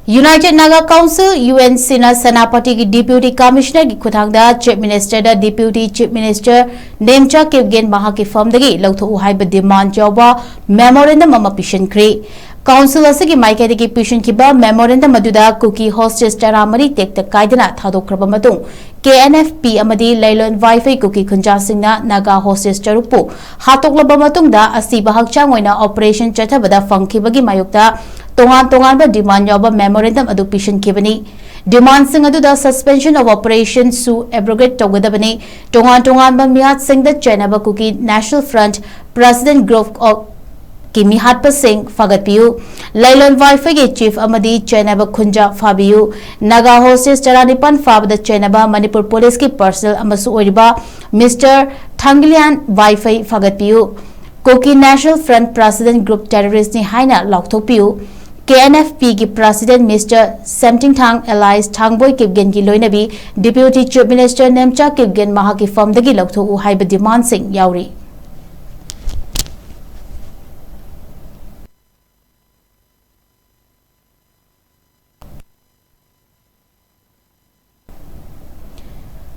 United Naga Council UNC na Senapati ki Deputy Commissioner ki Khuthangda Chief Minister da Deputy Chief Minister NEMCHA KIPGEN MAHAKKI PHAM dagi LOUTHOKU HAIBA demand YAOBA memorandum ama PISINKHRE Council asigi maikadi ki PISINKHRE memorandum aduda cookie hostage taramari tekta kaidana thadokraba matung KNFP amadi Lailon Wi-Fi cookie khunja singna Naga hostage tarupu hatoklaba matungda asiba hakchang oina operation chathabada fangkhibagi mayukta tongan demand YAOBA memorandum adu PISINKHRE demand sing adu suspension of operation su abrogate togadabani tongan ba miyat sing da Chenaba cookie National Front President Group of Kimi Hatpa Singh Fagatpiu Lailon Wi-Fi ke Chief Amadi Chenaba Khunja Fabiu Naga hostage Taranipan Fabda Chenaba Manipur Police ki personal amasu oiriba Mr. Thangilian Wi-Fi Fagatpiu Koki National Front President Group Terrorist ni haina LOUTHOKU KNFP ki President Mr. Samtingthang Allies Thangboy KIPGEN ki loinabi Deputy Chief Minister NEMCHA KIPGEN MAHAKKI PHAM dagi LOUTHOKU HAIBA demand sing yauri